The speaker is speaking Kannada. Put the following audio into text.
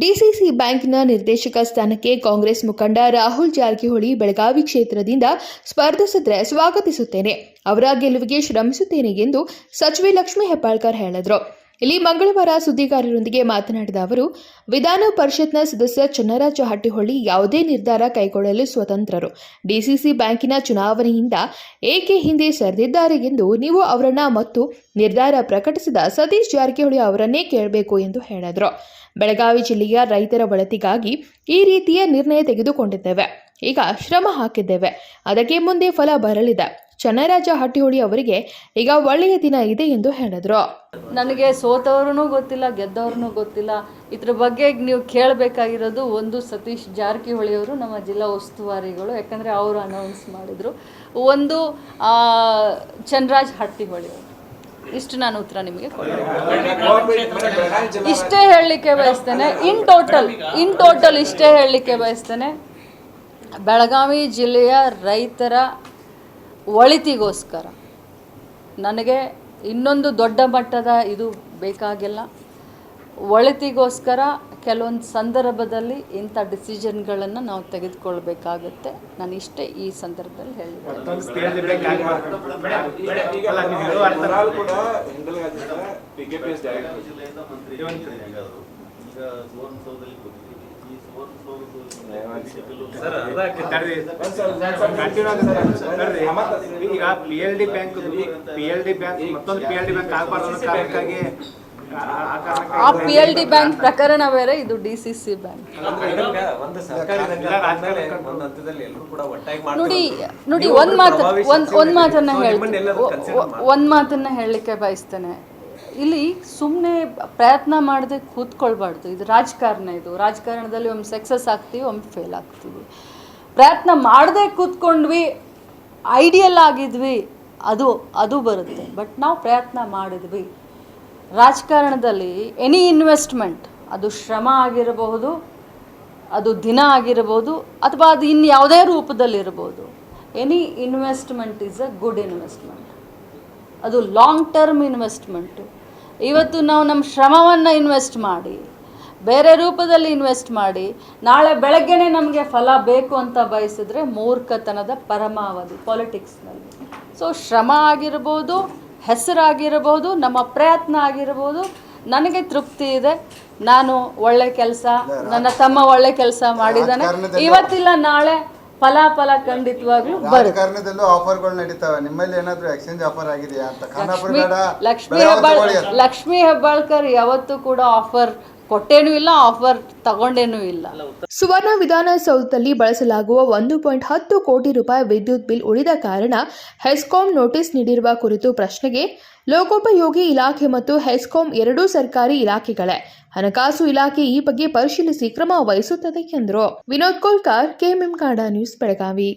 ಡಿಸಿಸಿ ಬ್ಯಾಂಕ್ನ ನಿರ್ದೇಶಕ ಸ್ಥಾನಕ್ಕೆ ಕಾಂಗ್ರೆಸ್ ಮುಖಂಡ ರಾಹುಲ್ ಜಾರಕಿಹೊಳಿ ಬೆಳಗಾವಿ ಕ್ಷೇತ್ರದಿಂದ ಸ್ಪರ್ಧಿಸಿದರೆ ಸ್ವಾಗತಿಸುತ್ತೇನೆ. ಅವರ ಗೆಲುವಿಗೆ ಶ್ರಮಿಸುತ್ತೇನೆ ಎಂದು ಸಚಿವೆ ಲಕ್ಷ್ಮೀ ಹೆಬ್ಬಾಳ್ಕರ್ ಹೇಳಿದರು. ಇಲ್ಲಿ ಮಂಗಳವಾರ ಸುದ್ದಿಗಾರರೊಂದಿಗೆ ಮಾತನಾಡಿದ ಅವರು, ವಿಧಾನ ಪರಿಷತ್ನ ಸದಸ್ಯ ಚನ್ನರಾಜ ಹಟ್ಟಿಹೊಳಿ ಯಾವುದೇ ನಿರ್ಧಾರ ಕೈಗೊಳ್ಳಲು ಸ್ವತಂತ್ರರು. ಡಿಸಿಸಿ ಬ್ಯಾಂಕಿನ ಚುನಾವಣೆಯಿಂದ ಏಕೆ ಹಿಂದೆ ಸರಿದಿದ್ದಾರೆ ಎಂದು ನೀವು ಅವರನ್ನ ಮತ್ತು ನಿರ್ಧಾರ ಪ್ರಕಟಿಸಿದ ಸತೀಶ್ ಜಾರಕಿಹೊಳಿ ಅವರನ್ನೇ ಕೇಳಬೇಕು ಎಂದು ಹೇಳಿದರು. ಬೆಳಗಾವಿ ಜಿಲ್ಲೆಯ ರೈತರ ಒಳಿತಿಗಾಗಿ ಈ ರೀತಿಯ ನಿರ್ಣಯ ತೆಗೆದುಕೊಂಡಿದ್ದೇವೆ. ಈಗ ಶ್ರಮ ಹಾಕಿದ್ದೇವೆ, ಅದಕ್ಕೆ ಮುಂದೆ ಫಲ ಬರಲಿದೆ. ಚನ್ನರಾಜ ಹಟ್ಟಿಹೊಳಿ ಅವರಿಗೆ ಈಗ ಒಳ್ಳೆಯ ದಿನ ಇದೆ ಎಂದು ಹೇಳಿದರು. ನನಗೆ ಸೋತವ್ರೂ ಗೊತ್ತಿಲ್ಲ, ಗೆದ್ದವ್ರೂ ಗೊತ್ತಿಲ್ಲ. ಇದ್ರ ಬಗ್ಗೆ ನೀವು ಕೇಳಬೇಕಾಗಿರೋದು ಒಂದು ಸತೀಶ್ ಜಾರಕಿಹೊಳಿ ಅವರು, ನಮ್ಮ ಜಿಲ್ಲಾ ಉಸ್ತುವಾರಿಗಳು, ಯಾಕಂದರೆ ಅವರು ಅನೌನ್ಸ್ ಮಾಡಿದರು. ಒಂದು ಚನ್ನರಾಜ್ ಹಟ್ಟಿಹೊಳಿ ಅವರು. ಇಷ್ಟು ನಾನು ಉತ್ತರ ನಿಮಗೆ ಇಷ್ಟೇ ಹೇಳಲಿಕ್ಕೆ ಬಯಸ್ತೇನೆ. ಇನ್ ಟೋಟಲ್ ಇಷ್ಟೇ ಹೇಳಲಿಕ್ಕೆ ಬಯಸ್ತೇನೆ. ಬೆಳಗಾವಿ ಜಿಲ್ಲೆಯ ರೈತರ ಒಳಿತಿಗೋಸ್ಕರ ನನಗೆ ಇನ್ನೊಂದು ದೊಡ್ಡ ಮಟ್ಟದ ಇದು ಬೇಕಾಗಿಲ್ಲ. ಒಳಿತಿಗೋಸ್ಕರ ಕೆಲವೊಂದು ಸಂದರ್ಭದಲ್ಲಿ ಇಂಥ ಡಿಸಿಷನ್ಗಳನ್ನು ನಾವು ತೆಗೆದುಕೊಳ್ಬೇಕಾಗುತ್ತೆ. ನಾನು ಇಷ್ಟೇ ಈ ಸಂದರ್ಭದಲ್ಲಿ ಹೇಳಿದ್ದೆ. ಈಗ PLD ಬ್ಯಾಂಕ್ ಮತ್ತೊಂದು PLD ಬ್ಯಾಂಕ್ ಆಗಬಾರ್ದು. ಆ PLD ಬ್ಯಾಂಕ್ ಪ್ರಕರಣ ಬೇರೆ, ಇದು DCC ಬ್ಯಾಂಕ್. ನೋಡಿ ಒಂದು ಮಾತನ್ನ ಹೇಳಲಿಕ್ಕೆ ಬಯಸ್ತೇನೆ. ಇಲ್ಲಿ ಸುಮ್ಮನೆ ಪ್ರಯತ್ನ ಮಾಡದೆ ಕೂತ್ಕೊಳ್ಬಾರ್ದು. ಇದು ರಾಜಕಾರಣ. ಇದು ರಾಜಕಾರಣದಲ್ಲಿ ಒಮ್ಮೆ ಸಕ್ಸಸ್ ಆಗ್ತೀವಿ, ಒಮ್ಮೆ ಫೇಲ್ ಆಗ್ತೀವಿ. ಪ್ರಯತ್ನ ಮಾಡದೆ ಕೂತ್ಕೊಂಡ್ವಿ, ಐಡಿಯಲ್ ಆಗಿದ್ವಿ, ಅದು ಬರುತ್ತೆ. ಬಟ್ ನಾವು ಪ್ರಯತ್ನ ಮಾಡಿದ್ವಿ. ರಾಜಕಾರಣದಲ್ಲಿ ಎನಿ ಇನ್ವೆಸ್ಟ್ಮೆಂಟ್, ಅದು ಶ್ರಮ ಆಗಿರಬಹುದು, ಅದು ದಿನ ಆಗಿರಬಹುದು, ಅಥವಾ ಅದು ಇನ್ನು ಯಾವುದೇ ರೂಪದಲ್ಲಿರ್ಬೋದು. Any investment is a good investment. ಅದು ಲಾಂಗ್ ಟರ್ಮ್ ಇನ್ವೆಸ್ಟ್ಮೆಂಟು. ಇವತ್ತು ನಾವು ನಮ್ಮ ಶ್ರಮವನ್ನು ಇನ್ವೆಸ್ಟ್ ಮಾಡಿ, ಬೇರೆ ರೂಪದಲ್ಲಿ ಇನ್ವೆಸ್ಟ್ ಮಾಡಿ, ನಾಳೆ ಬೆಳಗ್ಗೆನೇ ನಮಗೆ ಫಲ ಬೇಕು ಅಂತ ಬಯಸಿದ್ರೆ ಮೂರ್ಖತನದ ಪರಮಾವಧಿ ಪಾಲಿಟಿಕ್ಸ್ನಲ್ಲಿ. ಸೊ ಶ್ರಮ ಆಗಿರ್ಬೋದು, ಹೆಸರಾಗಿರ್ಬೋದು, ನಮ್ಮ ಪ್ರಯತ್ನ ಆಗಿರ್ಬೋದು, ನನಗೆ ತೃಪ್ತಿ ಇದೆ. ನಾನು ಒಳ್ಳೆ ಕೆಲಸ, ನನ್ನ ತಮ್ಮ ಒಳ್ಳೆ ಕೆಲಸ ಮಾಡಿದ್ದಾನೆ. ಇವತ್ತಿಲ್ಲ ನಾಳೆ ಫಲ ಖಂಡಿತವಾಗ್ಲೂ ಬರುತ್ತೆ. ಆಫರ್ಗಳು ನಡೀತಾವೆ. ನಿಮ್ಮಲ್ಲಿ ಏನಾದರೂ ಎಕ್ಸ್ಚೇಂಜ್ ಆಫರ್ ಆಗಿದೆಯಾ ಅಂತ? ಲಕ್ಷ್ಮೀ ಹೆಬ್ಬಾಳ್ಕರ್ ಯಾವತ್ತೂ ಕೂಡ ಆಫರ್ ಕೊಟ್ಟೇನೂ ಇಲ್ಲ, ಆಫರ್ ತಗೊಂಡೇನೂ ಇಲ್ಲ. ಸುವರ್ಣ ವಿಧಾನಸೌಧದಲ್ಲಿ ಬಳಸಲಾಗುವ 1.10 ಕೋಟಿ ರೂಪಾಯಿ ವಿದ್ಯುತ್ ಬಿಲ್ ಉಳಿದ ಕಾರಣ ಹೆಸ್ಕಾಂ ನೋಟಿಸ್ ನೀಡಿರುವ ಕುರಿತು ಪ್ರಶ್ನೆಗೆ ಲೋಕೋಪಯೋಗಿ ಇಲಾಖೆ ಮತ್ತು ಹೆಸ್ಕಾಂ ಎರಡೂ ಸರ್ಕಾರಿ ಇಲಾಖೆಗಳೇ. ಹಣಕಾಸು ಇಲಾಖೆ ಈ ಬಗ್ಗೆ ಪರಿಶೀಲಿಸಿ ಕ್ರಮ ವಹಿಸುತ್ತದೆ ಎಂದರು. Vinod Kolkar, KMM Kannada news, Belagavi.